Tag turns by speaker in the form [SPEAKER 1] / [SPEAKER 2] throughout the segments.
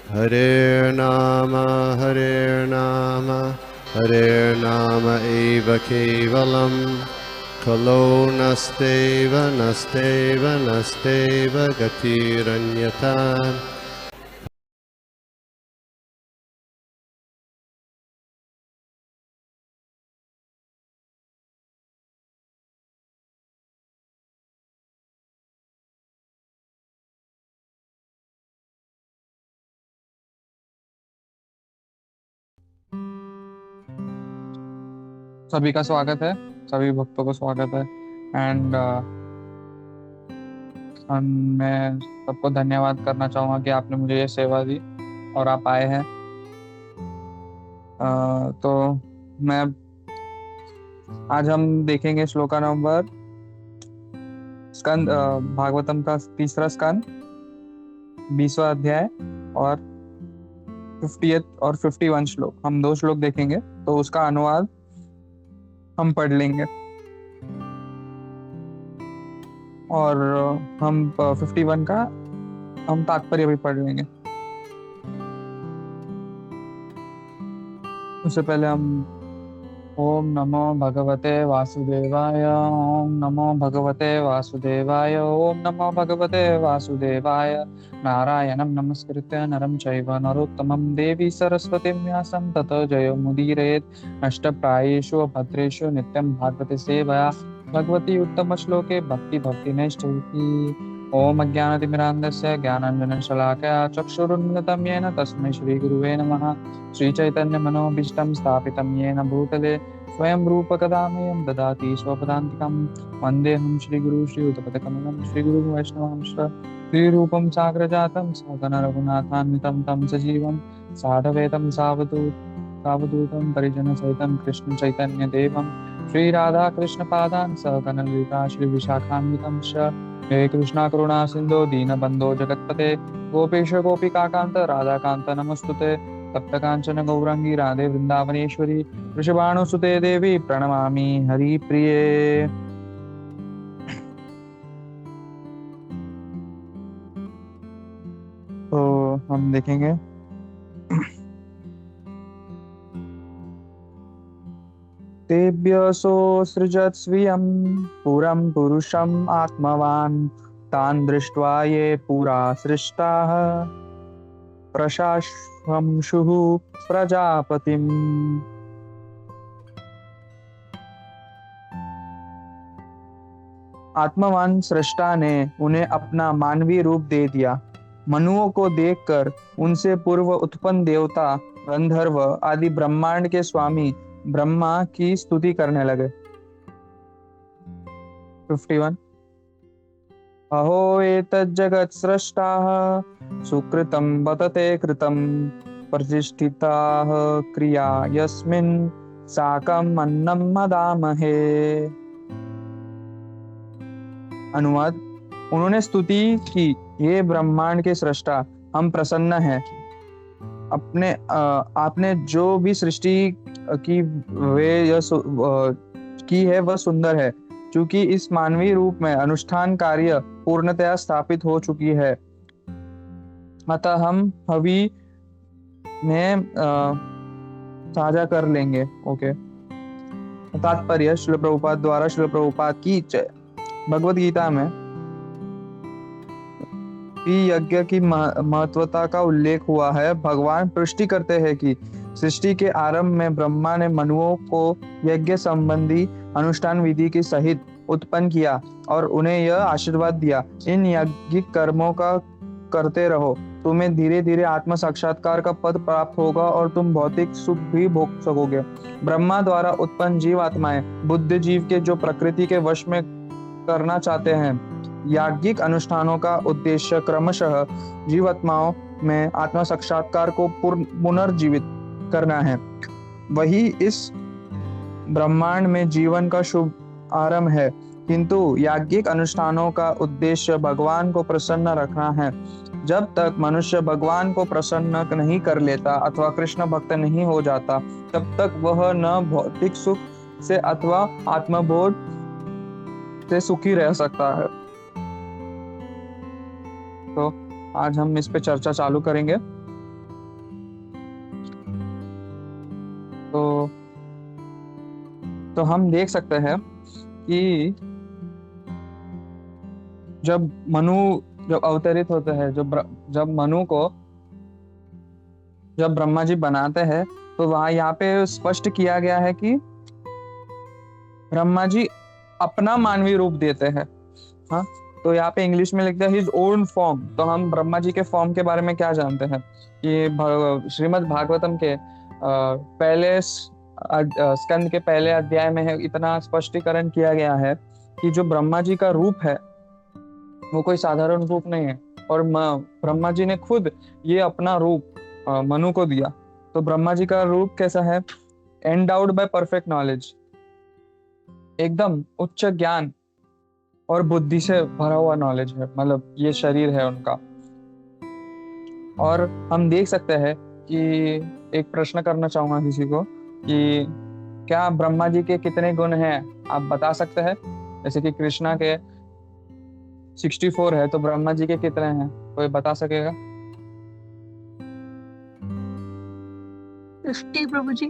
[SPEAKER 1] Hare Nama, Hare Nama eva kevalam, Kalo nasteva, nasteva, nasteva gatiranyata.
[SPEAKER 2] सभी का स्वागत है। सभी भक्तों को स्वागत है। एंड मैं सबको धन्यवाद करना चाहूँगा कि आपने मुझे ये सेवा दी और आप आए हैं। तो मैं आज हम देखेंगे श्लोका नंबर स्कंद भागवतम का तीसरा स्कंद 20वां अध्याय और 50th और 51 श्लोक। हम 2 श्लोक देखेंगे तो उसका अनुवाद हम पढ़ लेंगे और हम 51 का हम तात्पर्य भी पढ़ लेंगे। उससे पहले हम ओम नमो भगवते वासुदेवाय, ओम नमो भगवते वासुदेवाय, ओम नमो भगवते वासुदेवाय। नारायणं नमस्कृत्य नरं चैव नरोत्तमं देवी सरस्वतीं व्यासं ततो जयो मुदीरयेत्। नष्टप्रायेषु भद्रेषु नित्यं भागवते सेवया भगवती उत्तमश्लोके भक्ति नैष्ठिकी। ओम अज्ञानतिमिरान्धस्य ज्ञानाञ्जनशलाकया चक्षुरुन्मिलितं येन तस्मै श्रीगुरुवे नमः। श्रीचैतन्यमनोभीष्टं स्थापितं येन भूतले स्वयं रूपकदामयं ददाति स्वपदान्तिकं। वन्देऽहं श्रीगुरु श्रीयुतपदकमलं श्रीगुरु वैष्णवांश्च। श्रीरूपं साग्रजातं सगण रघुनाथान्वितं तं सजीवं साधवेतं सावधूतं परिजनसहितं कृष्ण चैतन्यदेवं श्रीराधाकृष्णपादान् सहगण ललिता श्रीविशाखान्वितं च। हे कृष्णा करुणा सिन्धो दीनबन्धो जगत्पते गोपेश गोपिकान्त राधाकान्त नमस्तुते। तप्तकाञ्चन गौरंगी राधे वृंदावनेश्वरी वृषभानुसुते देवी प्रणमामि हरिप्रिये। तो हम देखेंगे तेभ्यसो सृजत् स्वीयं पुरं पुरुषम् आत्मवान् तान् दृष्ट्वा ये पुरा सृष्टाः प्रशाश्वंशुः प्रजापतिम्। आत्मवान सृष्टा ने उन्हें अपना मानवीय रूप दे दिया। मनुओं को देखकर उनसे पूर्व उत्पन्न देवता गंधर्व आदि ब्रह्मांड के स्वामी ब्रह्मा की स्तुति करने लगे। 51 अहो एतज्जगत् स्रष्टाः सुकृतं वतते कृतं प्रतिष्ठिताः क्रिया यस्मिन् साकम् अन्नं मदामहे। अनुवाद उन्होंने स्तुति की, ये ब्रह्मांड के सृष्टा, हम प्रसन्न हैं। आपने जो भी सृष्टि की की है वह सुंदर है, क्योंकि इस मानवीय रूप में अनुष्ठान कार्य पूर्णतया स्थापित हो चुकी है। अतः हम हवि में साझा कर लेंगे। ओके। तात्पर्य श्रील प्रभुपाद द्वारा श्रील प्रभुपाद की जय। भगवद गीता में यज्ञ की महत्वता का उल्लेख हुआ है। भगवान पुष्टि करते हैं कि सृष्टि के आरंभ में ब्रह्मा ने मनुओं को यज्ञ संबंधी अनुष्ठान विधि के सहित उत्पन्न किया और उन्हें यह आशीर्वाद दिया, इन यज्ञिक कर्मों का करते रहो, तुम्हें धीरे धीरे आत्म साक्षात्कार का पद प्राप्त होगा और तुम भौतिक सुख भी भोग सकोगे। ब्रह्मा द्वारा उत्पन्न जीव आत्माएं बुद्ध जीव के जो प्रकृति के वश में करना चाहते हैं। याज्ञिक अनुष्ठानों का उद्देश्य क्रमशः जीवात्माओं में आत्म साक्षात्कार को पुनर्जीवित करना है। वही इस ब्रह्मांड में जीवन का शुभ आरंभ है, किंतु याज्ञिक अनुष्ठानों का उद्देश्य भगवान को प्रसन्न रखना है। जब तक मनुष्य भगवान को प्रसन्न नहीं कर लेता अथवा कृष्ण भक्त नहीं हो जाता, तब तक वह न भौतिक सुख से अथवा आत्मबोध से सुखी रह सकता है। तो आज हम इस पे चर्चा चालू करेंगे। तो हम देख सकते हैं कि जब मनु जब अवतरित होते हैं, जब मनु को जब ब्रह्मा जी बनाते हैं, तो वहां यहाँ पे स्पष्ट किया गया है कि ब्रह्मा जी अपना मानवीय रूप देते हैं। हाँ, तो यहाँ पे इंग्लिश में लिखते हैं हिज ओन फॉर्म। तो हम ब्रह्मा जी के फॉर्म के बारे में क्या जानते हैं कि श्रीमद् भागवतम के पहले स्कंद के पहले अध्याय में है, इतना स्पष्टीकरण किया गया है कि जो ब्रह्मा जी का रूप है वो कोई साधारण रूप नहीं है, और ब्रह्मा जी ने खुद ये अपना रूप मनु को दिया। तो ब्रह्मा जी का रूप कैसा है? एंडाउड बाय परफेक्ट नॉलेज, एकदम उच्च ज्ञान और बुद्धि से भरा हुआ नॉलेज है, मतलब ये शरीर है उनका। और हम देख सकते हैं कि एक प्रश्न करना चाहूंगा किसी को कि क्या ब्रह्मा जी के कितने गुण हैं, आप बता सकते हैं? जैसे कि कृष्णा के 64 है, तो ब्रह्मा जी के कितने हैं, कोई बता सकेगा?
[SPEAKER 3] 50 प्रभु जी।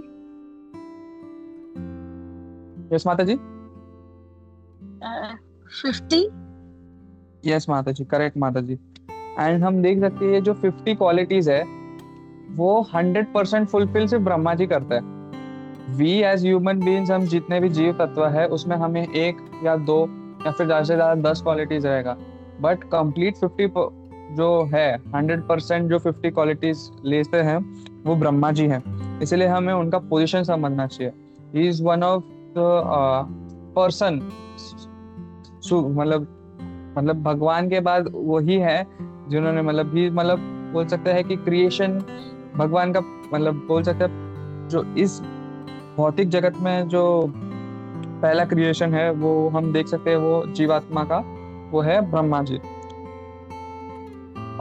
[SPEAKER 2] यस माता जी।
[SPEAKER 3] 50।
[SPEAKER 2] यस माता जी, करेक्ट माता जी। एंड हम देख सकते हैं जो 50 क्वालिटीज है वो 100% फुलफिल सिर्फ ब्रह्मा जी करते हैं। वी एज ह्यूमन बीइंग्स, हम जितने भी जीव तत्व है उसमें हमें 1 या 2 या फिर ज्यादा से ज्यादा 10 क्वालिटीज रहेगा, बट कंप्लीट 50 जो है 100% जो 50 क्वालिटीज लेते हैं वो ब्रह्मा जी हैं। इसलिए हमें उनका पोजीशन समझना चाहिए। He is one of the person, मतलब भगवान के बाद वही है जिन्होंने मतलब बोल सकते हैं कि क्रिएशन भगवान का, मतलब बोल सकते हैं जो इस भौतिक जगत में जो पहला क्रिएशन है वो हम देख सकते हैं वो जीवात्मा का वो है ब्रह्मा जी।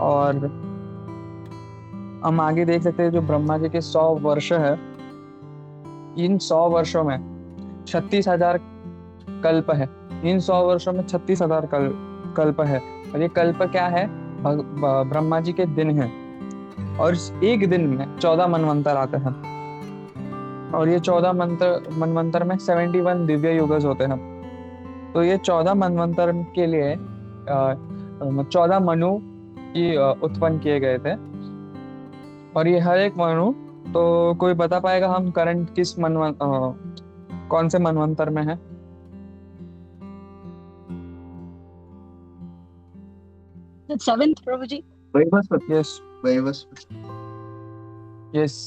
[SPEAKER 2] और हम आगे देख सकते हैं जो ब्रह्मा जी के 100 वर्ष है, इन 100 वर्षों में 36,000 कल्प है। इन 100 वर्षों में 36,000 कल्प है। और ये कल्प क्या है? ब्रह्मा जी के दिन है, और एक दिन में 14 मनवंतर आते हैं, और ये 14 मनवंतर में 71 दिव्य युगज होते हैं। तो ये 14 मनवंतर के लिए 14 मनु की उत्पन्न किए गए थे, और ये हर एक मनु, तो कोई बता पाएगा हम करंट किस कौन से मनवंतर में है?
[SPEAKER 3] सेवेंथ प्रभु जी।
[SPEAKER 2] यस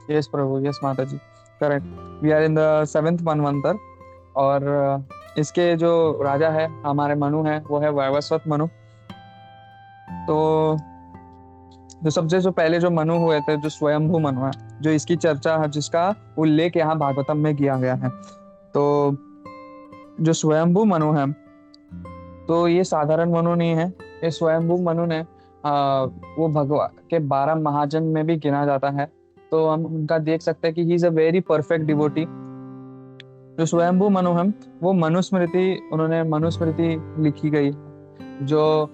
[SPEAKER 2] यस प्रभु, यस माता जी, correct. We are in the 7th मनवंतर, और इसके जो राजा है हमारे मनु है वो है वैवस्वत मनु। तो जो सबसे जो पहले जो मनु हुए थे, जो स्वयंभू मनु है, जो इसकी चर्चा है, जिसका उल्लेख यहाँ भागवतम में किया गया है। तो जो स्वयंभू मनु है तो ये साधारण मनु नहीं है, ये स्वयंभू मनु ने वो भगवान के 12 महाजन में भी गिना जाता है। तो हम उनका देख सकते हैं कि he is a very perfect devotee. जो स्वयंभू मनु है वो मनुस्मृति, उन्होंने मनुस्मृति लिखी गई, जो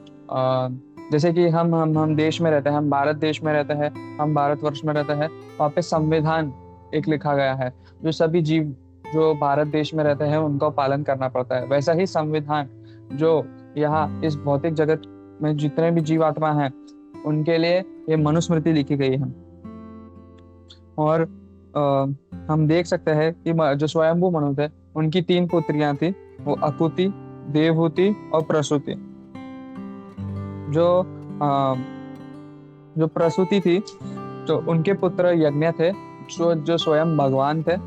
[SPEAKER 2] जैसे कि हम देश में रहते हैं, हम भारत देश में रहते हैं, हम भारतवर्ष में रहते हैं, वहाँ पे संविधान एक लिखा गया है जो सभी जीव जो भारत देश में रहते हैं उनका पालन करना पड़ता है। वैसा ही संविधान जो यहाँ इस भौतिक जगत में जितने भी जीवात्मा हैं उनके लिए ये मनुस्मृति लिखी गई है। और हम देख सकते हैं कि जो स्वयंभू मनु थे उनकी 3 पुत्रियां थी, वो अकुति, देवहूति और प्रसूति। जो प्रसूति थी तो उनके पुत्र यज्ञ थे, जो स्वयं भगवान थे।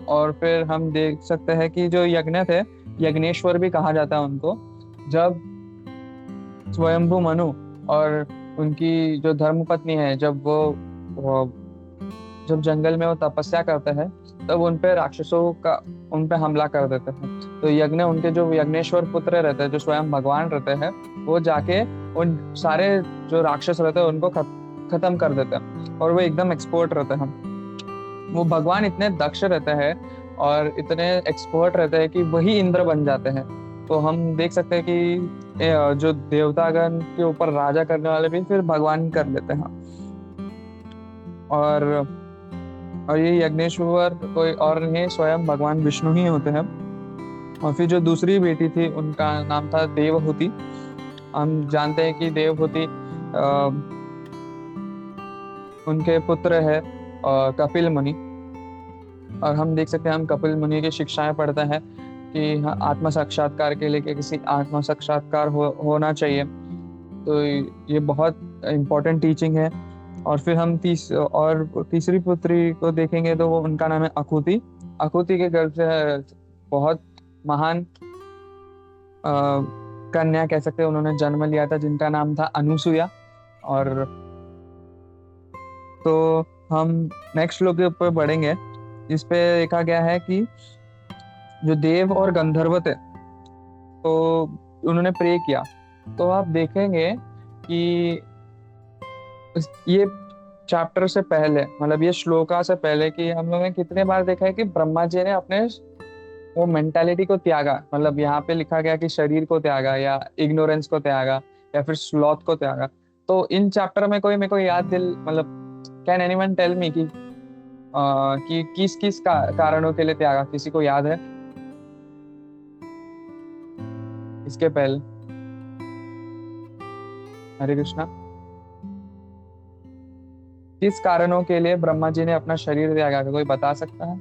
[SPEAKER 2] और फिर हम देख सकते हैं कि जो यज्ञ थे, यज्ञेश्वर भी कहा जाता है उनको। जब स्वयंभू मनु और उनकी जो धर्मपत्नी है, जब जंगल में वो तपस्या करते हैं तब उन पे राक्षसों का उन पे हमला कर देते हैं। तो यज्ञ, उनके जो यज्ञेश्वर पुत्र रहते हैं, जो स्वयं भगवान रहते हैं, वो जाके उन सारे जो राक्षस रहते हैं उनको खत्म कर देते हैं, और वो एकदम एक्सपर्ट रहते हैं। वो भगवान इतने दक्ष रहते हैं और इतने एक्सपर्ट रहते हैं कि वही इंद्र बन जाते हैं। तो हम देख सकते हैं कि जो देवतागण के ऊपर राजा करने वाले भी फिर भगवान कर लेते हैं। और और ये यज्ञेश्वर कोई और नहीं, स्वयं भगवान विष्णु ही होते हैं। और फिर जो दूसरी बेटी थी उनका नाम था देवहूति। हम जानते हैं कि देवहूति उनके पुत्र है कपिल मुनि। और हम देख सकते हैं, हम कपिल मुनि की शिक्षाएं पढ़ते हैं कि हाँ, आत्म साक्षात्कार के लिए कि किसी आत्म साक्षात्कार होना चाहिए। तो ये बहुत इम्पोर्टेंट टीचिंग है। और फिर हम तीसरी पुत्री को देखेंगे तो वो उनका नाम है अकुति। अकुति के गर्भ से बहुत महान कन्या कह सकते हैं उन्होंने जन्म लिया था, जिनका नाम था अनुसुया। और तो हम नेक्स्ट श्लोक के ऊपर बढ़ेंगे। इस पे लिखा गया है कि जो देव और गंधर्व थे तो उन्होंने प्रे किया। तो आप देखेंगे कि ये चैप्टर से पहले, मतलब ये श्लोका से पहले, कि हम लोगों ने कितने बार देखा है कि ब्रह्मा जी ने अपने वो मेंटालिटी को त्यागा। मतलब यहाँ पे लिखा गया कि शरीर को त्यागा, या इग्नोरेंस को त्यागा, या फिर स्लॉथ को त्यागा। तो इन चैप्टर में कोई मेरे को याद मतलब कैन एनीवन टेल मी कि किस किस कारणों के लिए त्यागा? किसी को याद है इसके पहले? हरे कृष्णा। किस कारणों के लिए ब्रह्मा जी ने अपना शरीर त्यागा, कोई बता सकता है?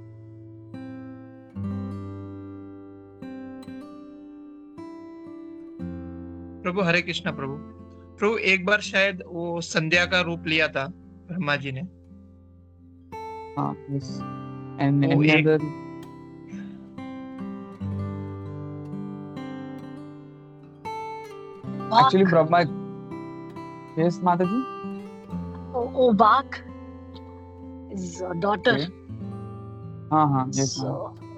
[SPEAKER 4] प्रभु हरे कृष्णा। प्रभु एक बार शायद वो संध्या का रूप लिया था ब्रह्मा जी ने।
[SPEAKER 2] हाँ, yes. And
[SPEAKER 4] वो
[SPEAKER 2] any
[SPEAKER 4] एक
[SPEAKER 2] other? Actually, ब्रह्मा, yes, माता जी।
[SPEAKER 3] Ovak, his daughter.
[SPEAKER 2] Okay. हाँ हाँ, yes,
[SPEAKER 3] So,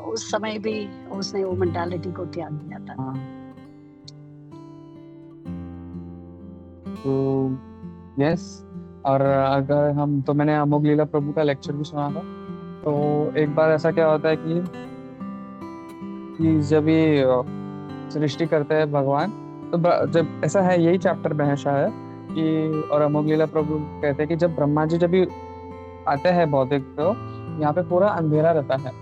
[SPEAKER 3] उस समय भी उसने वो मेंटालिटी को त्याग दिया था।
[SPEAKER 2] हाँ। तो यस, और अगर हम, तो मैंने अमोघ लीला प्रभु का लेक्चर भी सुना था। तो एक बार ऐसा क्या होता है कि जब ये सृष्टि करते हैं भगवान, तो जब ऐसा है, यही चैप्टर में है शायद कि, और अमोघ लीला प्रभु कहते हैं कि जब ब्रह्मा जी जब भी आते हैं भौतिक, तो यहाँ पे पूरा अंधेरा रहता है।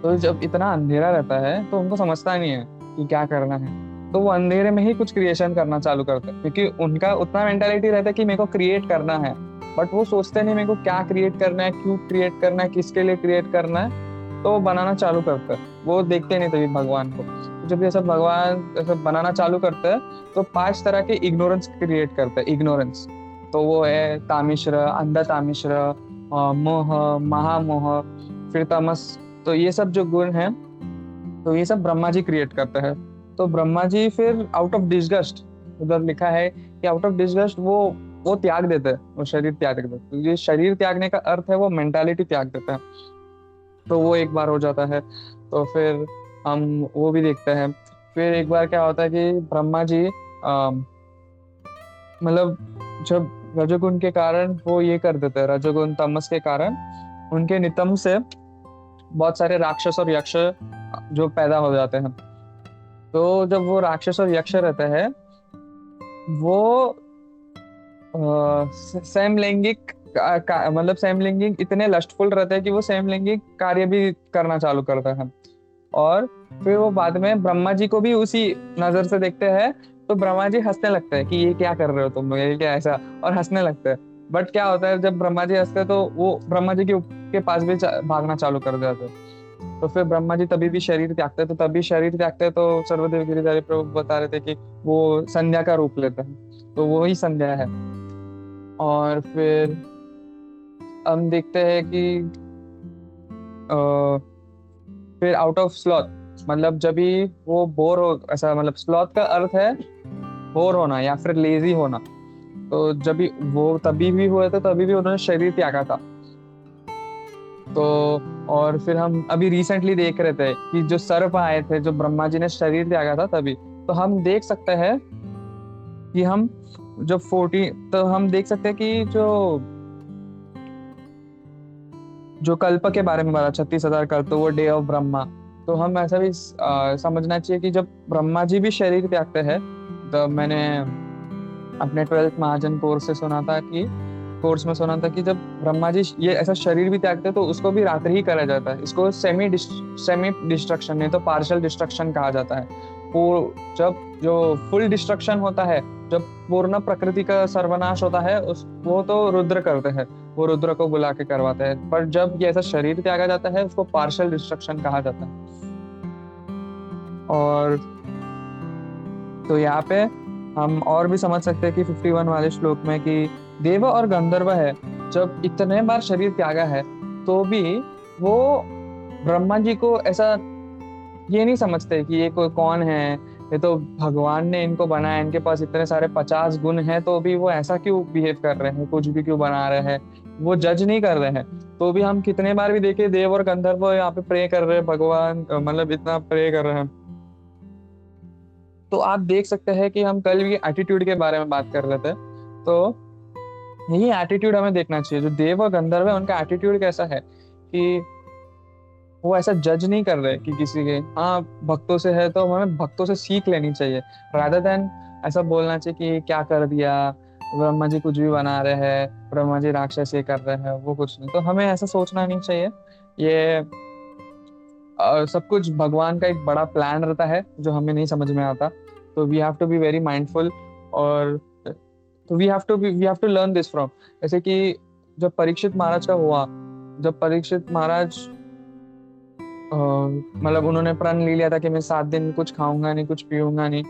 [SPEAKER 2] तो जब इतना अंधेरा रहता है तो उनको समझता नहीं है कि क्या करना है। तो वो अंधेरे में ही कुछ क्रिएशन करना चालू करते हैं, क्योंकि उनका उतना मेंटालिटी रहता है कि मेरे को क्रिएट करना है। बट वो सोचते नहीं मेरे को क्या क्रिएट करना है, क्यों क्रिएट करना है, किसके लिए क्रिएट करना है। तो वो बनाना चालू करते हैं, वो देखते नहीं तभी भगवान को। तो जब ये सब भगवान ऐसा बनाना चालू करते हैं तो 5 तरह के इग्नोरेंस क्रिएट करते हैं। इग्नोरेंस तो वो है तामिश्र, अंधा तामिश्र, मोह, महामोह, फिर तमस। तो ये सब जो गुण हैं, तो ये सब ब्रह्मा जी क्रिएट करते हैं। तो ब्रह्मा जी फिर आउट ऑफ डिस्गस्ट, उधर लिखा है कि आउट ऑफ डिस्गस्ट वो त्याग देते हैं, वो शरीर त्याग देते हैं। तो ये शरीर त्यागने का अर्थ है वो मेंटालिटी त्याग देते हैं। तो वो एक बार हो जाता है। तो फिर हम वो भी देखते हैं। फिर एक बार क्या होता है कि ब्रह्मा जी मतलब जब रजोगुण के कारण वो ये कर देते हैं, रजोगुण तमस के कारण उनके नितंब से बहुत सारे राक्षस और यक्ष जो पैदा हो जाते हैं। तो जब वो राक्षस और यक्ष रहते हैं, वो समलैंगिक मतलब समलैंगिक इतने लस्टफुल रहते हैं कि वो समलैंगिक कार्य भी करना चालू करते हैं। और फिर वो बाद में ब्रह्मा जी को भी उसी नजर से देखते हैं। तो ब्रह्मा जी हंसने लगते हैं कि ये क्या कर रहे हो तुम लोग, ये क्या ऐसा, और हंसने लगते हैं। बट क्या होता है, जब ब्रह्मा जी हंसते हैं तो वो ब्रह्मा जी के पास भी भागना चालू कर देते हैं। तो फिर ब्रह्मा जी तभी भी शरीर त्यागते हैं। तो तभी शरीर त्यागते हैं तो सर्वदेव गिरिधारी प्रभु बता रहे थे कि वो संध्या का रूप लेते हैं। तो वो ही संध्या है। और फिर हम देखते हैं कि फिर आउट ऑफ स्लॉथ, मतलब जब भी वो बोर हो, ऐसा मतलब स्लॉथ का अर्थ है बोर होना या फिर लेजी होना। तो जब भी वो तभी भी हुए थे, तभी भी उन्होंने शरीर त्यागा था। तो और फिर हम अभी रिसेंटली देख रहे थे कि जो सर्प आए थे, जो ब्रह्मा जी ने शरीर त्यागा था तभी। तो हम देख सकते हैं कि हम जो 40, तो हम देख सकते हैं कि जो कल्प के बारे में बोला 36,000 कल्प, तो वो डे ऑफ ब्रह्मा। तो हम ऐसा भी समझना चाहिए कि जब ब्रह्मा जी भी शरीर त्यागते हैं, तो मैंने अपने 12th महाजन कोर्स से सुना था कि कोर्स में सुना था कि जब ब्रह्मा जी ये ऐसा शरीर भी त्यागते तो उसको भी रात्रि ही करा जाता है। इसको सेमी डिस्ट्रक्शन नहीं तो पार्शियल डिस्ट्रक्शन कहा जाता है। वो जब जो फुल डिस्ट्रक्शन होता है, जब पूर्ण प्रकृति का सर्वनाश होता है, उस वो तो रुद्र करते हैं, वो रुद्र को बुला के करवाते हैं। पर जब ये ऐसा शरीर त्यागा जाता है उसको पार्शियल डिस्ट्रक्शन कहा जाता है। और तो यहाँ पे हम और भी समझ सकते हैं कि 51 वाले श्लोक में कि देव और गंधर्व है जब इतने बार शरीर त्यागा है तो भी वो ब्रह्मा जी को ऐसा ये नहीं समझते कि ये कोई कौन है, ये तो भगवान ने इनको बनाया, इनके पास इतने सारे 50 गुण हैं तो भी वो ऐसा क्यों बिहेव कर रहे हैं, कुछ भी क्यों बना रहे हैं, वो जज नहीं कर रहे हैं। तो भी हम कितने बार भी देखे देव और गंधर्व यहाँ पे प्रे कर रहे हैं, भगवान मतलब इतना प्रे कर रहे हैं। तो आप देख सकते हैं कि हम कल भी एटीट्यूड के बारे में बात कर रहे थे, तो यही एटीट्यूड हमें देखना चाहिए। जो देव और गंधर्व है उनका एटीट्यूड कैसा है कि वो ऐसा जज नहीं कर रहे कि किसी के हाँ भक्तों से है तो हमें भक्तों से सीख लेनी चाहिए, रादर देन ऐसा बोलना चाहिए कि क्या कर दिया, ब्रह्मा जी कुछ भी बना रहे हैं, ब्रह्मा जी राक्षस ये कर रहे हैं, वो कुछ नहीं। तो हमें ऐसा सोचना नहीं चाहिए। ये सब कुछ भगवान का एक बड़ा प्लान रहता है जो हमें नहीं समझ में आता। तो we have to be very mindful. और तो we have to learn this from, जैसे कि जब परीक्षित महाराज का हुआ, जब परीक्षित महाराज मतलब उन्होंने प्रण ले लिया था कि मैं 7 दिन कुछ खाऊंगा नहीं, कुछ पीऊंगा नहीं,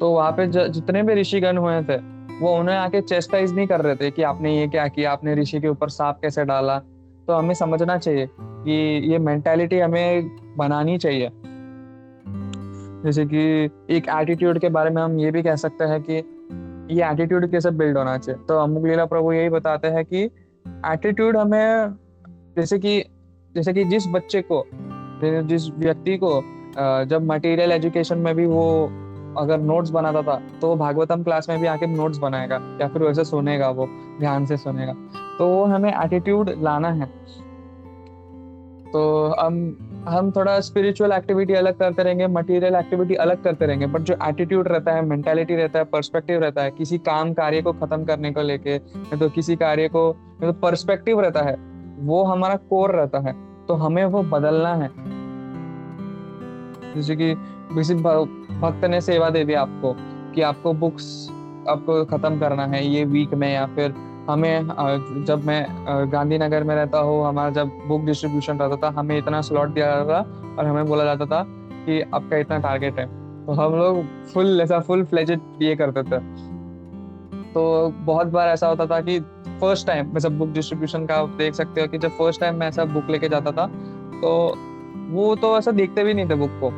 [SPEAKER 2] तो वहां पे जितने भी ऋषिगण हुए थे वो उन्हें आके चेस्टाइज नहीं कर रहे थे कि आपने ये क्या किया, आपने ऋषि के ऊपर सांप कैसे डाला। तो हमें समझना चाहिए कि ये मेंटालिटी हमें बनानी चाहिए। जैसे कि एक एटीट्यूड के बारे में हम ये भी कह सकते हैं कि ये एटीट्यूड कैसे बिल्ड होना चाहिए। तो अमुक लीला प्रभु यही बताते हैं कि एटीट्यूड हमें जैसे कि जिस बच्चे को, जिस व्यक्ति को जब मटेरियल एजुकेशन में भी वो अगर नोट्स बनाता था तो वो भागवतम क्लास में भी आके नोट्स बनाएगा या फिर वैसे सुनेगा, वो ध्यान से सुनेगा। तो वो हमें एटीट्यूड लाना है। तो हम थोड़ा स्पिरिचुअल एक्टिविटी अलग करते रहेंगे, मटेरियल एक्टिविटी अलग करते रहेंगे, बट जो एटीट्यूड रहता है, मेंटालिटी रहता है, पर्सपेक्टिव रहता है किसी काम कार्य को खत्म करने को लेके, तो किसी कार्य को तो पर्सपेक्टिव रहता है, वो हमारा कोर रहता है। तो हमें वो बदलना है। जैसे कि किसी भक्त ने सेवा दे दी आपको कि आपको बुक्स आपको खत्म करना है ये वीक में, या फिर हमें जब मैं गांधीनगर में रहता हूँ, हमारा जब बुक डिस्ट्रीब्यूशन रहता था हमें इतना स्लॉट दिया जाता था और हमें बोला जाता था कि आपका इतना टारगेट है। तो हम लोग फुल फ्लेजेड ये करते थे। तो बहुत बार ऐसा होता था कि फर्स्ट टाइम जब बुक डिस्ट्रीब्यूशन का आप देख सकते हो कि जब फर्स्ट टाइम मैं ऐसा बुक लेके जाता था तो वो तो ऐसा देखते भी नहीं थे बुक को।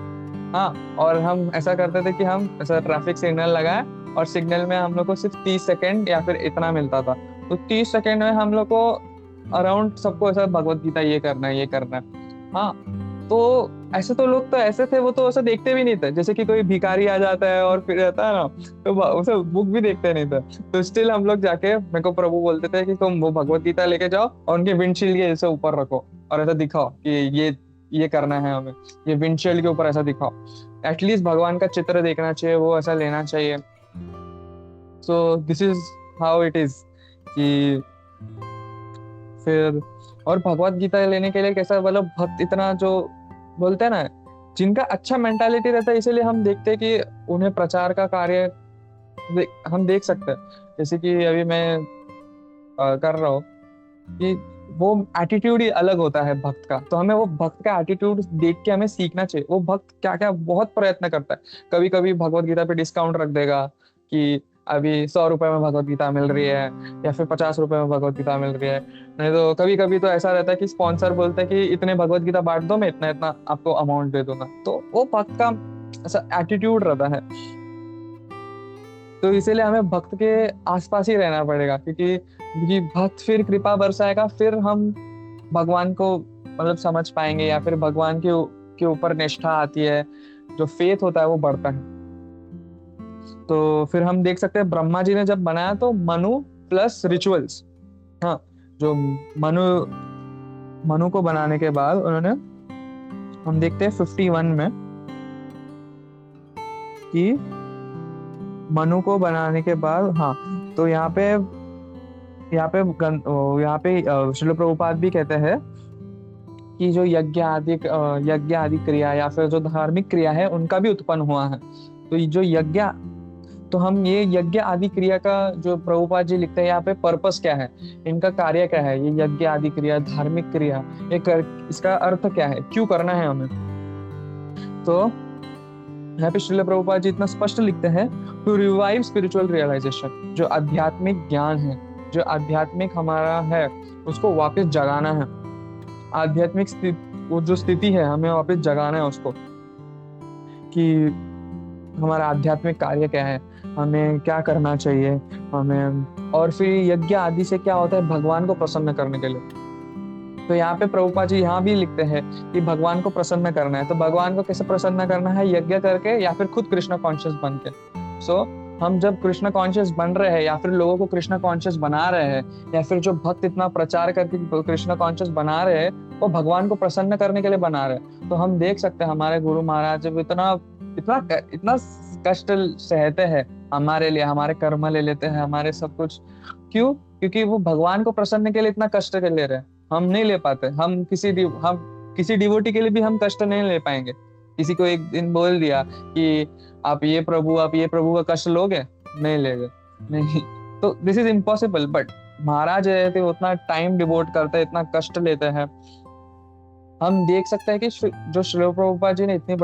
[SPEAKER 2] हाँ, और हम ऐसा करते थे कि हम ऐसा ट्रैफिक सिग्नल लगाए और सिग्नल में हम लोग को सिर्फ 30 सेकेंड या फिर इतना मिलता था। तो 30 सेकेंड में हम लोग को अराउंड सबको ऐसा भगवत गीता ये करना है। हाँ, तो ऐसे तो लोग तो ऐसे थे, वो तो ऐसा देखते भी नहीं थे। जैसे कि कोई भिखारी आ जाता है और फिर रहता है ना, तो उसे बुक भी देखते नहीं थे। तो स्टिल हम लोग जाके मेरे को प्रभु बोलते थे कि तुम वो भगवत गीता लेके जाओ और उनके विंडशील्ड के जैसे ऊपर रखो और ऐसा दिखाओ कि ये करना है हमें, ये विंडशील्ड के ऊपर ऐसा दिखाओ। एटलीस्ट भगवान का चित्र देखना चाहिए, वो ऐसा लेना चाहिए। सो this is how it is कि फिर और भगवत गीता लेने के लिए कैसा, मतलब भक्त इतना जो बोलते हैं ना, जिनका अच्छा मेंटालिटी रहता है, इसीलिए हम देखते हैं कि उन्हें प्रचार का कार्य हम देख सकते हैं। जैसे कि अभी मैं कर रहा हूँ कि वो एटीट्यूड ही अलग होता है भक्त का। तो हमें वो भक्त का एटीट्यूड देख के हमें सीखना चाहिए। वो भक्त क्या क्या बहुत प्रयत्न करता है। कभी कभी भगवत गीता पे डिस्काउंट रख देगा कि अभी 100 रुपए में भगवत गीता मिल रही है या फिर 50 रुपए में भगवत गीता मिल रही है। नहीं तो कभी कभी तो ऐसा रहता है कि स्पॉन्सर बोलते हैं कि इतने भगवत गीता बांट दो, मैं इतना इतना आपको अमाउंट दे दूंगा। तो वो भक्त का ऐसा एटीट्यूड रहता है। तो इसीलिए हमें भक्त के आसपास ही रहना पड़ेगा, क्योंकि भक्त फिर कृपा बरसाएगा, फिर हम भगवान को मतलब समझ पाएंगे, या फिर भगवान के ऊपर निष्ठा आती है, जो फेथ होता है वो बढ़ता है। तो फिर हम देख सकते हैं ब्रह्मा जी ने जब बनाया तो मनु प्लस रिचुअल्स, हाँ, जो मनु को बनाने के बाद उन्होंने, हम देखते हैं 51 में कि मनु को बनाने के बाद, हाँ, तो यहाँ पे यहाँ पे श्रील प्रभुपाद भी कहते हैं कि जो यज्ञ आदि क्रिया या फिर जो धार्मिक क्रिया है उनका भी उत्पन्न हुआ है। तो ये जो यज्ञ, तो हम ये यज्ञ आदि क्रिया का जो प्रभुपाद जी लिखते हैं यहाँ पे पर्पस क्या है, इनका कार्य क्या है, ये यज्ञ आदि क्रिया धार्मिक क्रिया इसका अर्थ क्या है, क्यों करना है हमें। तो यहाँ पे श्रील प्रभुपाद जी इतना स्पष्ट लिखते हैं, टू रिवाइव स्पिरिचुअल रियलाइजेशन, जो आध्यात्मिक ज्ञान है, जो आध्यात्मिक हमारा है उसको वापस जगाना है। आध्यात्मिक वो जो स्थिति है हमें वापस जगाना है उसको, कि हमारा आध्यात्मिक कार्य क्या है, हमें क्या करना चाहिए हमें। और फिर यज्ञ आदि से क्या होता है, भगवान को प्रसन्न करने के लिए। तो यहाँ पे प्रभुपाद जी यहाँ भी लिखते हैं कि भगवान को प्रसन्न करना है। तो भगवान को कैसे प्रसन्न करना है, यज्ञ करके या फिर खुद कृष्ण कॉन्शियस बन के। सो हम जब कृष्ण कॉन्शियस बन रहे हैं या फिर लोगों को कृष्ण कॉन्शियस बना रहे हैं, या फिर जो भक्त इतना प्रचार करके कृष्ण कॉन्शियस बना रहे हैं, वो भगवान को प्रसन्न करने के लिए बना रहे हैं। तो हम देख सकते हैं हमारे गुरु महाराज जब इतना कष्ट सहते हैं हमारे लिए, हमारे कर्म ले लेते हैं, हमारे सब कुछ, क्यों? क्योंकि वो भगवान को प्रसन्न के लिए इतना कष्ट कर ले रहे हैं, हम नहीं ले पाते। हम किसी डिवोटी के लिए भी हम कष्ट नहीं ले पाएंगे। किसी को एक दिन बोल दिया कि आप ये प्रभु का कष्ट लोगे, नहीं लेगे, नहीं। तो दिस इज इम्पॉसिबल। बट महाराज रहते उतना टाइम डिवोट करते हैं, इतना कष्ट लेते हैं। हम देख सकते हैं कि जो श्रील प्रभुपाद जी ने इतनी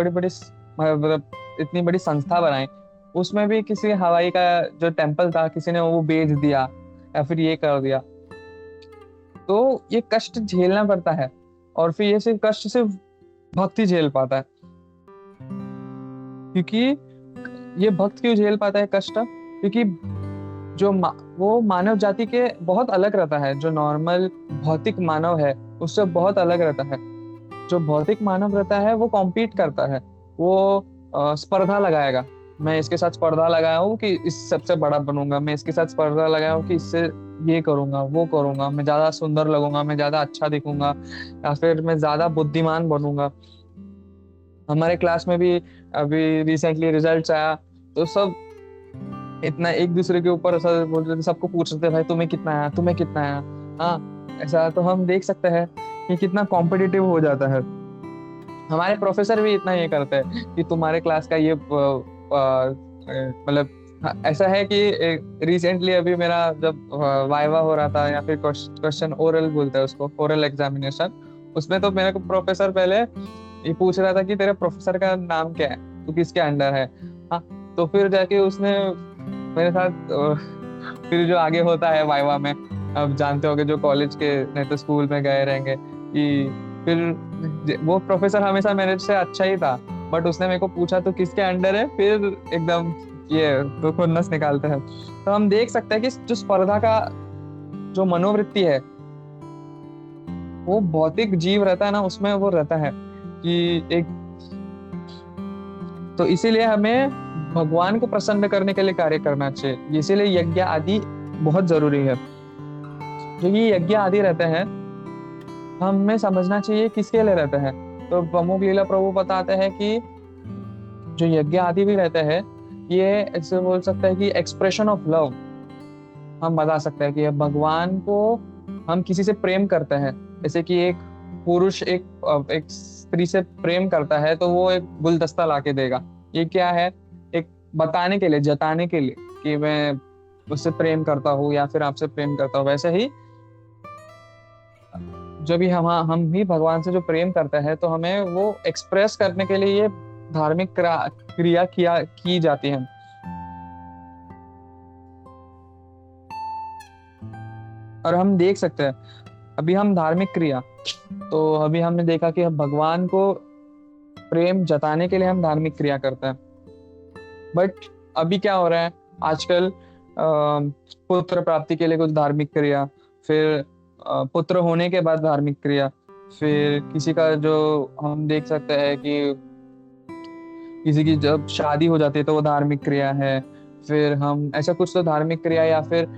[SPEAKER 2] बड़ी संस्था बनाई, उसमें भी किसी हवाई का जो टेम्पल था किसी ने वो बेच दिया या फिर ये कर दिया। तो ये कष्ट झेलना पड़ता है, और फिर ये कष्ट सिर्फ भक्त ही झेल पाता है। क्योंकि ये भक्त क्यों झेल पाता है कष्ट? क्योंकि वो मानव जाति के बहुत अलग रहता है। जो नॉर्मल भौतिक मानव है उससे बहुत अलग रहता है। जो भौतिक मानव रहता है वो कॉम्पीट करता है, वो स्पर्धा लगाएगा। मैं इसके साथ स्पर्धा लगाया हूँ कि इस सबसे बड़ा बनूंगा, मैं इसके साथ स्पर्धा लगाया हूँ कि इससे ये करूंगा, वो करूंगा, मैं ज्यादा सुंदर लगूंगा, मैं ज्यादा अच्छा दिखूंगा, या फिर मैं ज्यादा बुद्धिमान बनूंगा। हमारे क्लास में भी अभी रिसेंटली रिजल्ट्स आया, तो सब इतना एक दूसरे के ऊपर सबको पूछ रहे थे, भाई तुम्हें कितना आया, तुम्हें कितना आया। हाँ, ऐसा तो हम देख सकते हैं कि कितना कॉम्पिटिटिव हो जाता है। हमारे प्रोफेसर भी इतना ये करते हैं कि तुम्हारे क्लास का ये मतलब ऐसा है कि रिसेंटली अभी मेरा जब वाइवा हो रहा था, या फिर क्वेश्चन ओरल बोलते हैं उसको, ओरल एग्जामिनेशन, उसमें तो मेरे को प्रोफेसर पहले ये पूछ रहा था कि तेरे प्रोफेसर का नाम क्या है, तू किसके अंडर है। हाँ, तो फिर जाके उसने मेरे साथ फिर जो आगे होता है वाइवा में, अब जानते होगे जो कॉलेज के नहीं तो स्कूल में गए रहेंगे, कि फिर वो प्रोफेसर हमेशा मेरे से अच्छा ही था, बट उसने मेरे को पूछा तो किसके अंडर है, फिर एकदम ये तो खुन्नस निकालते हैं। तो हम देख सकते हैं कि जो स्पर्धा का जो मनोवृत्ति है वो भौतिक जीव रहता है ना, उसमें वो रहता है कि एक। तो इसीलिए हमें भगवान को प्रसन्न करने के लिए कार्य करना चाहिए। इसीलिए यज्ञ आदि बहुत जरूरी है। जो ये यज्ञ आदि रहते हैं हमें समझना चाहिए किसके लिए रहते हैं। तो प्रमुख लीला प्रभु बताते हैं कि जो यज्ञ आदि भी रहते हैं ये ऐसे बोल सकते हैं कि एक्सप्रेशन ऑफ लव। हम बता सकते हैं कि भगवान को हम किसी से प्रेम करते हैं, जैसे कि एक पुरुष एक स्त्री से प्रेम करता है तो वो एक गुलदस्ता लाके देगा। ये क्या है? एक बताने के लिए, जताने के लिए कि मैं उससे प्रेम करता हूँ या फिर आपसे प्रेम करता हूँ। वैसे ही जब भी हम भी भगवान से जो प्रेम करते हैं तो हमें वो एक्सप्रेस करने के लिए ये धार्मिक क्रिया की जाती है। और हम देख सकते हैं अभी हम धार्मिक क्रिया, तो अभी हमने देखा कि भगवान को प्रेम जताने के लिए हम धार्मिक क्रिया करते हैं। बट अभी क्या हो रहा है आजकल, पुत्र प्राप्ति के लिए कुछ धार्मिक क्रिया, फिर पुत्र होने के बाद धार्मिक क्रिया, फिर किसी का जो हम देख सकते हैं कि किसी की जब शादी हो जाती है तो वो धार्मिक क्रिया है। फिर हम ऐसा कुछ तो धार्मिक क्रिया, या फिर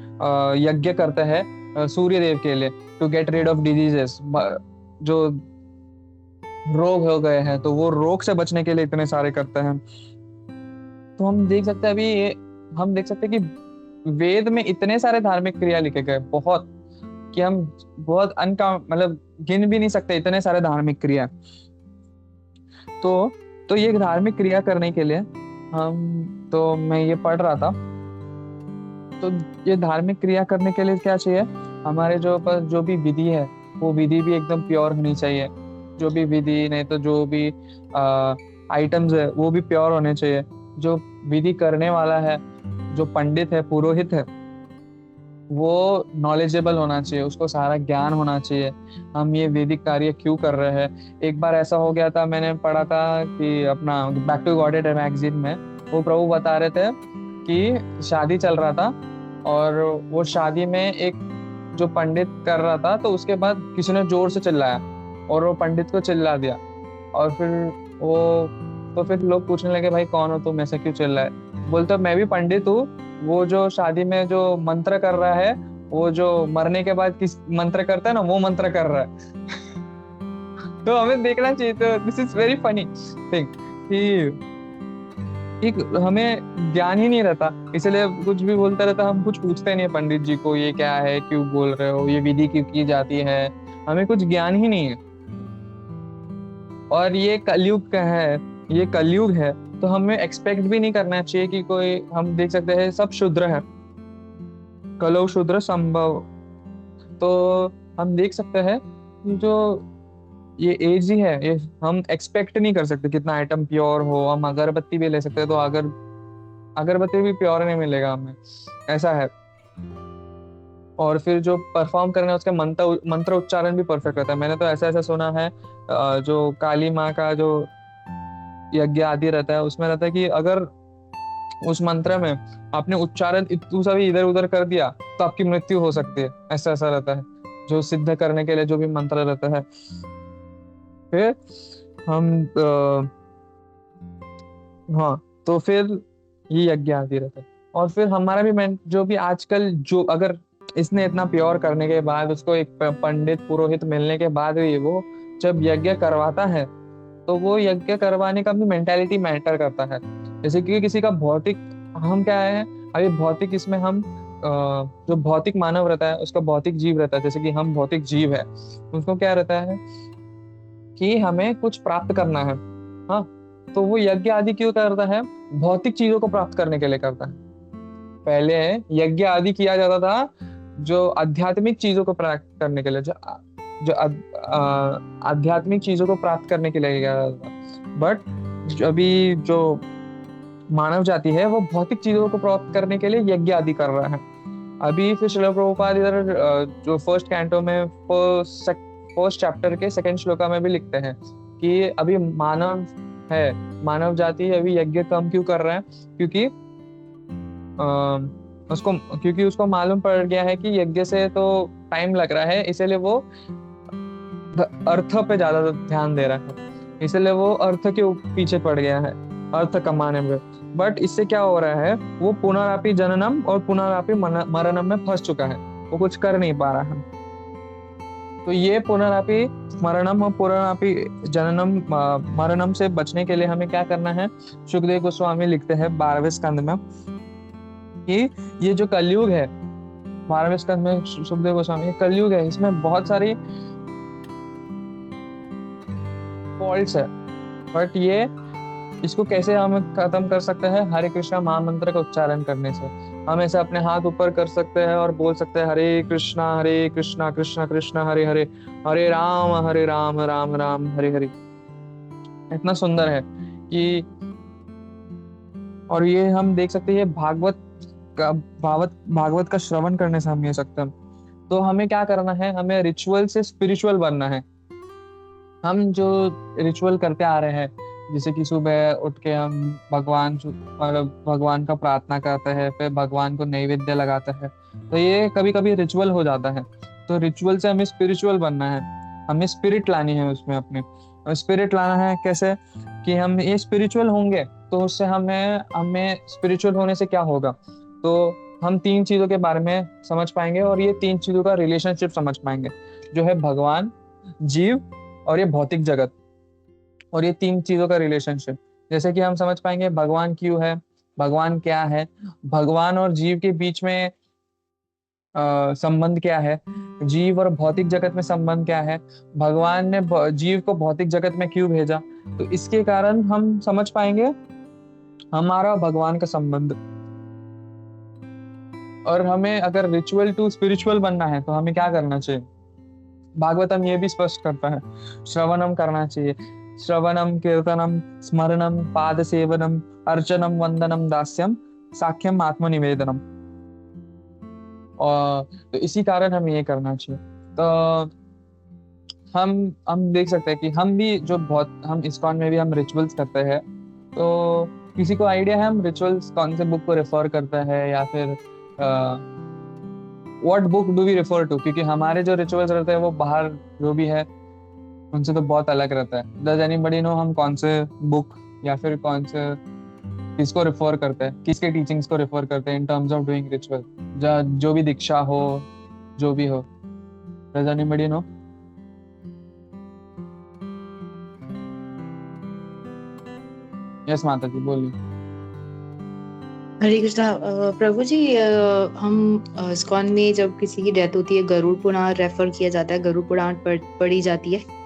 [SPEAKER 2] यज्ञ करते हैं सूर्य देव के लिए, to get rid of diseases. जो रोग हो गए हैं तो वो रोग से बचने के लिए इतने सारे करते हैं। तो हम देख सकते हैं अभी हम देख सकते हैं कि वेद में इतने सारे धार्मिक क्रिया लिखे गए, बहुत, कि हम बहुत मतलब गिन भी नहीं सकते इतने सारे धार्मिक क्रिया। तो ये धार्मिक क्रिया करने के लिए मैं ये पढ़ रहा था, तो ये धार्मिक क्रिया करने के लिए क्या चाहिए, हमारे जो पास जो भी विधि है वो विधि भी एकदम प्योर होनी चाहिए। जो भी विधि, नहीं तो जो भी आइटम्स है वो भी प्योर होने चाहिए। जो विधि करने वाला है, जो पंडित है, पुरोहित है, वो नॉलेजेबल होना चाहिए, उसको सारा ज्ञान होना चाहिए हम ये वैदिक कार्य क्यों कर रहे हैं। एक बार ऐसा हो गया था, मैंने पढ़ा था कि अपना बैक टू गॉडेड मैगजीन में वो प्रभु बता रहे थे कि शादी चल रहा था और वो शादी में एक जो पंडित कर रहा था, तो उसके बाद किसी ने जोर से चिल्लाया और वो पंडित को चिल्ला दिया। और फिर लोग पूछने लगे, भाई कौन हो तुम, ऐसे क्यों चिल्लाए? बोलते मैं भी पंडित हूँ, वो जो शादी में जो मंत्र कर रहा है, वो जो मरने के बाद किस मंत्र करता है ना, वो मंत्र कर रहा है। तो हमें देखना चाहिए। तो this is very funny thing कि हमें ज्ञान ही नहीं रहता, इसलिए कुछ भी बोलता रहता, हम कुछ पूछते नहीं है पंडित जी को, ये क्या है, क्यों बोल रहे हो, ये विधि क्यों की जाती है, हमें कुछ ज्ञान ही नहीं है। और ये कलयुग का है, ये कलयुग है, तो हमें एक्सपेक्ट भी नहीं करना चाहिए कि कोई, हम देख सकते हैं सब शूद्र है, कलौ शूद्र संभव। तो हम देख सकते हैं जो ये एज ही है, ये हम एक्सपेक्ट नहीं कर सकते कितना आइटम प्योर हो। हम अगरबत्ती भी ले सकते हैं, तो अगरबत्ती भी प्योर नहीं मिलेगा हमें, ऐसा है। और फिर जो परफॉर्म करना है उसका मंत्र उच्चारण भी परफेक्ट रहता है। मैंने तो ऐसा सुना है, जो काली माँ का जो यज्ञ आदि रहता है उसमें रहता है कि अगर उस मंत्र में आपने उच्चारण इतू सा भी इधर उधर कर दिया तो आपकी मृत्यु हो सकती है, ऐसा रहता है जो सिद्ध करने के लिए जो भी मंत्र रहता है। फिर हम हाँ, तो फिर ये यज्ञ आदि रहता है। और फिर हमारा भी जो भी आजकल जो, अगर इसने इतना प्योर करने के बाद उसको एक पंडित पुरोहित मिलने के बाद भी वो जब यज्ञ करवाता है, तो वो यज्ञ करवाने का भी मेंटालिटी मैटर करता है। जैसे कि किसी का भौतिक, हम क्या है अभी भौतिक, इसमें हम जो भौतिक मानव रहता है उसका भौतिक जीव रहता है, जैसे कि हम भौतिक जीव है, उसको क्या रहता है कि हमें कुछ प्राप्त करना है। हाँ, तो वो यज्ञ आदि क्यों करता है? भौतिक चीजों को प्राप्त करने के लिए करता है। पहले यज्ञ आदि किया जाता था जो आध्यात्मिक चीजों को प्राप्त करने के लिए, जो आध्यात्मिक चीजों को प्राप्त करने के लिए किया जाता था। बट अभी जो मानव जाति है वो भौतिक चीजों को प्राप्त करने के लिए यज्ञ आदि कर रहा है। अभी फिर श्रील प्रभुपाद इधर जो फर्स्ट कैंटो में फर्स्ट चैप्टर के सेकंड श्लोका में भी लिखते हैं कि अभी मानव जाति अभी यज्ञ कम क्यों कर रहा है, क्योंकि उसको मालूम पड़ गया है कि यज्ञ से तो टाइम लग रहा है, इसीलिए वो अर्थ पे ज्यादा ध्यान दे रहा है, इसलिए वो अर्थ के पीछे पड़ गया है, अर्थ कमाने में। बट इससे क्या हो रहा है, वो पुनरापि जननम और पुनरापि मरणम में फंस चुका है, वो कुछ कर नहीं पा रहा है। तो ये पुनरापि मरणम और पुनरापि जननम मरणम से बचने के लिए हमें क्या करना है, सुखदेव गोस्वामी लिखते हैं 12वें स्कंद में कि ये जो कलयुग है, 12वें स्कंद में सुखदेव गोस्वामी, कलयुग है, इसमें बहुत सारी फॉल्ट्स है, बट ये इसको कैसे हम खत्म कर सकते हैं? हरे कृष्णा महामंत्र का उच्चारण करने से। हम ऐसे अपने हाथ ऊपर कर सकते हैं और बोल सकते हैं हरे कृष्णा कृष्णा कृष्णा हरे हरे, हरे राम राम राम हरे हरे। इतना सुंदर है कि, और ये हम देख सकते हैं भागवत का श्रवण करने से हम ये सकते हैं। तो हमें क्या करना है, हमें रिचुअल से स्पिरिचुअल बनना है। हम जो रिचुअल करते आ रहे हैं, जैसे कि सुबह उठ के हम भगवान का प्रार्थना करते हैं, फिर भगवान को नैवेद्य लगाते हैं, तो ये कभी कभी रिचुअल हो जाता है। तो रिचुअल से हमें स्पिरिचुअल बनना है, हमें स्पिरिट लानी है उसमें अपने। स्पिरिट लाना है कैसे कि हम ये स्पिरिचुअल होंगे, तो उससे हमें स्पिरिचुअल होने से क्या होगा, तो हम 3 चीजों के बारे में समझ पाएंगे और ये 3 चीजों का रिलेशनशिप समझ पाएंगे, जो है भगवान, जीव और ये भौतिक जगत, और ये 3 चीजों का रिलेशनशिप। जैसे कि हम समझ पाएंगे भगवान क्यों है, भगवान क्या है, भगवान और जीव के बीच में संबंध क्या है, जीव और भौतिक जगत में संबंध क्या है, भगवान ने जीव को भौतिक जगत में क्यों भेजा। तो इसके कारण हम समझ पाएंगे हमारा भगवान का संबंध। और हमें अगर रिचुअल टू स्पिरिचुअल बनना है तो हमें क्या करना चाहिए, भागवतम ये भी स्पष्ट करता है, श्रवणम करना चाहिए। श्रवणम कीर्तनम स्मरणम पाद सेवनम अर्चनम वंदनम दास्यम साख्यम आत्मनिवेदनम। और तो इसी कारण हमें ये करना चाहिए। तो हम देख सकते हैं कि हम भी जो बहुत हम इस्कॉन में भी हम रिचुअल्स करते हैं। तो किसी को आइडिया है हम रिचुअल्स कौन से बुक को रेफर करता है, या फिर what book do we refer to, क्योंकि हमारे जो रिचुअल्स रहते हैं वो बाहर जो भी है उनसे तो बहुत अलग रहता है। डज एनीबॉडी नो हम कौन से बुक या फिर कौन से किसको रेफर करते हैं, किसके टीचिंग्स को रेफर करते हैं in terms of doing ritual, जो भी दीक्षा हो, जो भी हो। Does anybody no? यस माता जी बोलिए।
[SPEAKER 5] हरे कृष्णा। प्रभु जी, हम इस्कॉन में जब किसी की डेथ होती है गरुड़ पुराण रेफर किया जाता है, गरुड़ पुराण पढ़ी जाती है।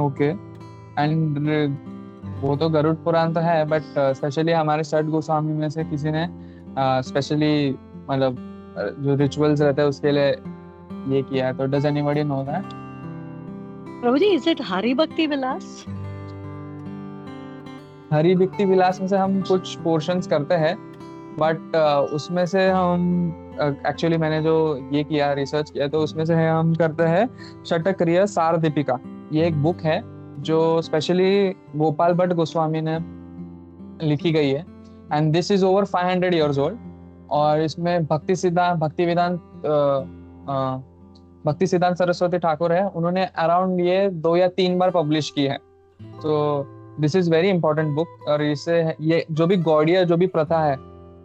[SPEAKER 2] ओके एंड वो तो गरुड़ पुराण तो है, बट स्पेशली हमारे षट गोस्वामी में से किसी ने स्पेशली मतलब जो रिचुअल्स रहते हैं उसके लिए ये किया है। तो does anybody know that?
[SPEAKER 3] Prabhu ji, is it Hari Bhakti Vilas?
[SPEAKER 2] Hari Bhakti विलास में से हम कुछ पोर्शंस करते हैं, बट उसमें से हम एक्चुअली मैंने जो ये किया रिसर्च किया तो उसमें से हम करते हैं षटक्रिय सार दीपिका। ये एक बुक है जो स्पेशली गोपाल भट्ट गोस्वामी ने लिखी गई है, and this is over 500 years old. और इसमें भक्ति सिद्धांत सरस्वती ठाकुर है, उन्होंने अराउंड ये 2 या 3 बार पब्लिश की है। तो this is very important book. और इससे ये जो भी गौड़ीय जो भी प्रथा है,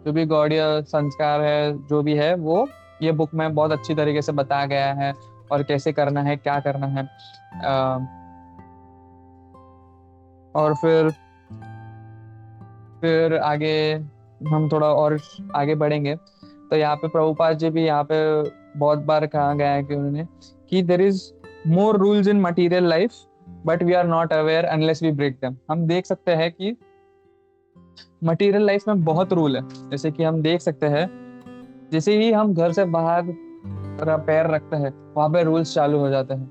[SPEAKER 2] जो भी गौड़ीय संस्कार है, जो भी है वो ये बुक में बहुत अच्छी तरीके से बताया गया है, और कैसे करना है, क्या करना है। और फिर आगे हम थोड़ा और आगे बढ़ेंगे तो यहाँ पे प्रभुपाद जी भी यहाँ पे बहुत बार कहा गया है कि उन्होंने कि there is more rules in material life but we are not aware unless we break them. हम देख सकते हैं कि मटेरियल लाइफ में बहुत रूल है। जैसे कि हम देख सकते हैं जैसे ही हम घर से बाहर पैर रखते हैं वहां पे रूल्स चालू हो जाते हैं।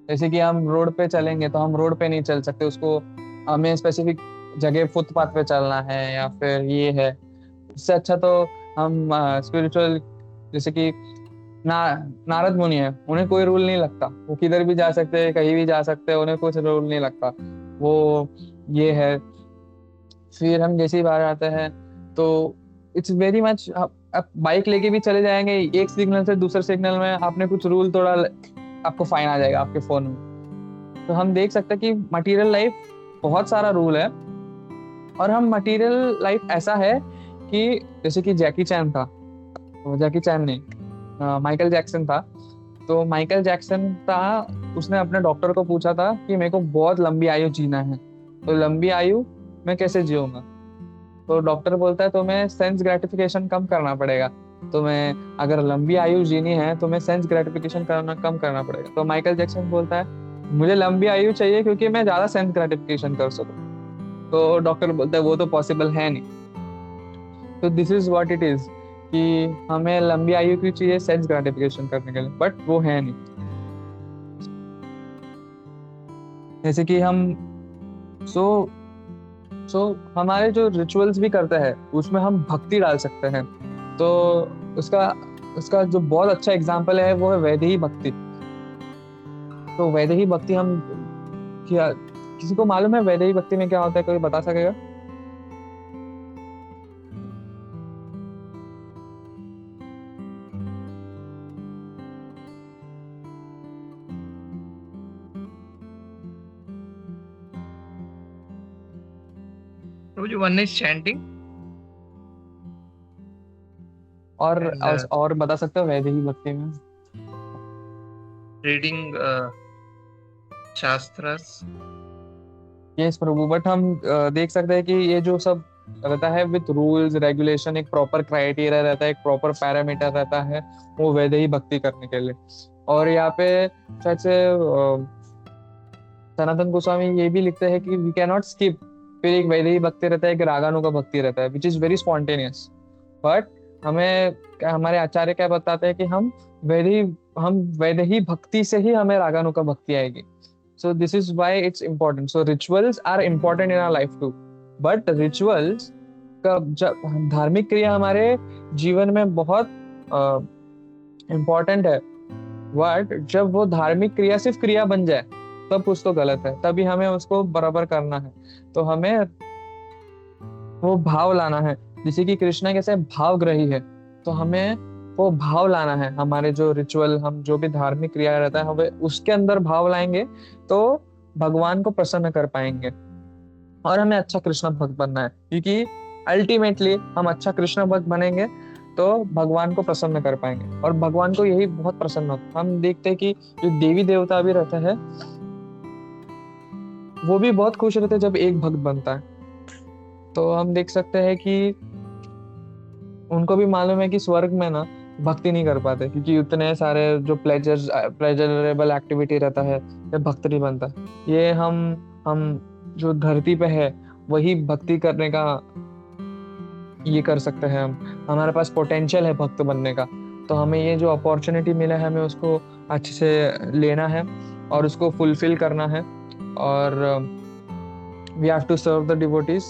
[SPEAKER 2] जैसे कि हम रोड पे चलेंगे तो हम रोड पे नहीं चल सकते, उसको हमें स्पेसिफिक जगह फुटपाथ पे चलना है, या फिर ये है। इससे अच्छा तो हम स्पिरिचुअल जैसे कि नारद मुनि है, उन्हें कोई रूल नहीं लगता, वो किधर भी जा सकते हैं, कहीं भी जा सकते हैं, उन्हें कुछ रूल नहीं लगता। वो ये है। फिर हम जैसे ही बाहर आते हैं तो इट्स वेरी मच, आप बाइक लेके भी चले जाएंगे, एक सिग्नल से दूसरे सिग्नल में आपने कुछ रूल तोड़ा, आपको फाइन आ जाएगा आपके फोन में। तो हम देख सकते हैं कि मटेरियल लाइफ बहुत सारा रूल है। और हम मटेरियल लाइफ ऐसा है कि जैसे कि जैकी चैन था, जैकी चैन नहीं, माइकल जैक्सन था। तो माइकल जैक्सन था, उसने अपने डॉक्टर को पूछा था कि मेरे को बहुत लंबी आयु जीना है, तो लंबी आयु मैं कैसे जीऊंगा। तो डॉक्टर बोलता है तुम्हें सेंस ग्रेटिफिकेशन कम करना पड़ेगा, तुम्हें अगर लंबी आयु जीनी है तो मैं सेंस ग्रेटिफिकेशन कम करना पड़ेगा। तो माइकल जैक्सन बोलता है मुझे लंबी आयु चाहिए क्योंकि मैं ज्यादा सेंस ग्रेटिफिकेशन कर सकूं। तो डॉक्टर बोलता है वो तो पॉसिबल है नहीं। तो this is what it is कि हमें लंबी आयु क्यों चाहिए, सेंस ग्रेटिफिकेशन करने के लिए, बट वो है नहीं। जैसे कि हम हमारे जो रिचुअल्स भी करते हैं उसमें हम भक्ति डाल सकते हैं। तो उसका जो बहुत अच्छा एग्जाम्पल है वो है वैदेही भक्ति। तो वैदेही भक्ति हम क्या किसी को मालूम है वैदेही भक्ति में क्या होता है, कोई बता सकेगा?
[SPEAKER 4] One is chanting
[SPEAKER 2] और बता सकते हो वैदेही भक्ति में?
[SPEAKER 4] reading shastras.
[SPEAKER 2] Yes Prabhu, but हम देख सकते हैं कि ये जो सब रहता है विथ रूल्स रेगुलेशन, एक प्रॉपर क्राइटेरिया रहता है, एक प्रॉपर पैरामीटर रहता है वो वैदेही भक्ति करने के लिए। और यहाँ पे शायद से सनातन गोस्वामी ये भी लिखते हैं कि वी कैन नॉट स्किप, फिर एक वैदेही भक्ति रहता है, एक रागानुगा भक्ति रहता है, which is very spontaneous. But हमें हमारे आचार्य क्या बताते हैं कि हम वैदेही भक्ति से ही हमें रागानुगा भक्ति आएगी। So this is why it's important. So rituals are important in our life too, but rituals का जब धार्मिक क्रिया हमारे जीवन में बहुत इम्पोर्टेंट है, बट जब वो धार्मिक क्रिया सिर्फ क्रिया बन जाए तब कुछ तो गलत है, तभी हमें उसको बराबर करना है। तो हमें वो भाव लाना है, जैसे कि कृष्णा कैसे भावग्राही है, तो हमें वो भाव लाना है। हमारे जो रिचुअल, हम जो भी धार्मिक क्रिया रहता है, हमें उसके अंदर भाव लाएंगे तो भगवान को प्रसन्न कर पाएंगे और हमें अच्छा कृष्ण भक्त बनना है, क्योंकि अल्टीमेटली हम अच्छा कृष्ण भक्त बनेंगे तो भगवान को प्रसन्न कर पाएंगे और भगवान को यही बहुत प्रसन्न होता है। हम देखते हैं कि जो देवी देवता भी रहता है वो भी बहुत खुश रहते हैं जब एक भक्त बनता है। तो हम देख सकते हैं कि उनको भी मालूम है कि स्वर्ग में ना भक्ति नहीं कर पाते, क्योंकि उतने सारे जो प्लेजरेबल एक्टिविटी रहता है, ये भक्त नहीं बनता। ये हम जो धरती पे है वही भक्ति करने का ये कर सकते हैं। हमारे पास पोटेंशियल है भक्त बनने का, तो हमें ये जो अपॉर्चुनिटी मिला है हमें उसको अच्छे से लेना है और उसको फुलफिल करना है। और we have to serve the devotees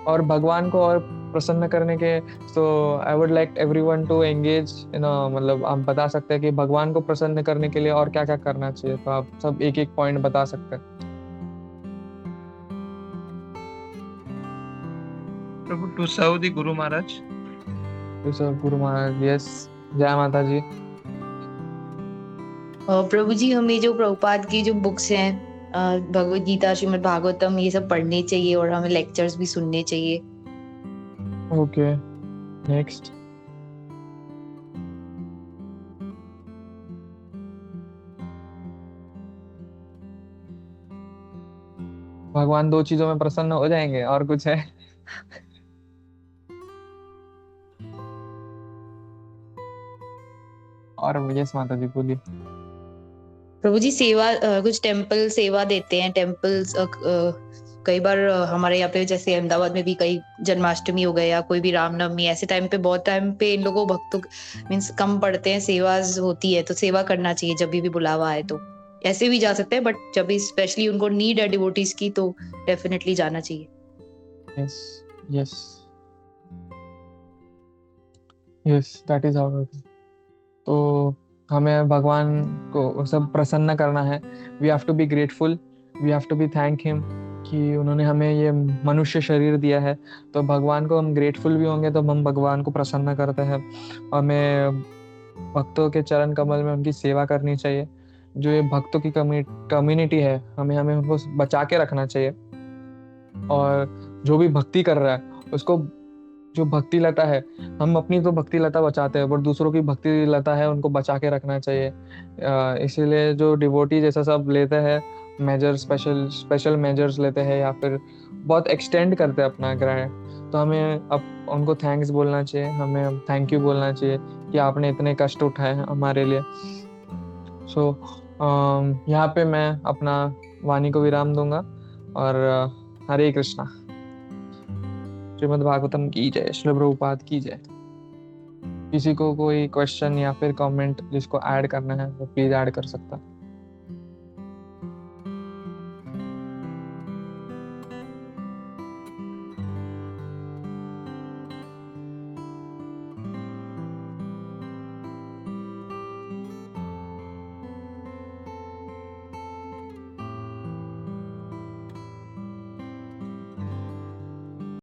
[SPEAKER 2] और भगवान को और प्रसन्न करने के। So I would like everyone to engage in, मतलब आप बता सकते हैं कि भगवान को प्रसन्न करने के लिए और क्या क्या करना चाहिए, तो आप सब एक एक पॉइंट बता सकते हैं।
[SPEAKER 4] प्रभु, to serve the Guru Maharaj.
[SPEAKER 2] To serve Guru Maharaj, yes. जय माता जी।
[SPEAKER 5] प्रभु जी, हमें जो प्रभुपाद की जो बुक्स हैं, भगवत गीता, श्रीमद् भागवतम, ये सब पढ़ने चाहिए और हमें लेक्चर्स भी सुनने चाहिए।
[SPEAKER 2] Okay, next. भगवान दो चीजों में प्रसन्न हो जाएंगे, और कुछ है? और यस माता जी बोलिए।
[SPEAKER 5] प्रभु जी, सेवा, कुछ टेम्पल सेवा देते हैं, टेम्पल्स कई बार हमारे यहाँ पे जैसे अहमदाबाद में भी कई जन्माष्टमी हो गया या कोई भी रामनवमी, ऐसे टाइम पे बहुत टाइम पे इन लोगों भक्तों मीन्स कम पड़ते हैं, सेवा होती है, तो सेवा करना चाहिए जब भी बुलावा आए। तो ऐसे भी जा सकते हैं, बट जब भी स्पेशली उनको नीड है डिवोटीज की तो डेफिनेटली जाना चाहिए।
[SPEAKER 2] Yes yes yes, that is how. तो हमें भगवान को सब प्रसन्न करना है। We have to be grateful, we have to be thank him कि उन्होंने हमें ये मनुष्य शरीर दिया है। तो भगवान को हम ग्रेटफुल भी होंगे तो हम भगवान को प्रसन्न करते हैं। हमें भक्तों के चरण कमल में उनकी सेवा करनी चाहिए। जो ये भक्तों की कम्युनिटी है, हमें उनको बचा के रखना चाहिए। और जो भी भक्ति कर रहा है उसको, जो भक्ति लता है, हम अपनी तो भक्ति लता बचाते हैं, बट दूसरों की भक्ति लता है उनको बचा के रखना चाहिए। इसीलिए जो डिवोटी जैसा सब लेते हैं मेजर, स्पेशल मेजर्स लेते हैं या फिर बहुत एक्सटेंड करते हैं अपना ग्रहण, तो हमें अब उनको थैंक्स बोलना चाहिए, हमें थैंक यू बोलना चाहिए कि आपने इतने कष्ट उठाए हैं हमारे लिए। सो यहाँ पे मैं अपना वाणी को विराम दूंगा और हरे कृष्णा। श्रीमद् भागवतम की जय, श्री प्रभुपाद की जय। किसी को कोई क्वेश्चन या फिर कमेंट जिसको ऐड करना है वो प्लीज ऐड कर सकता है।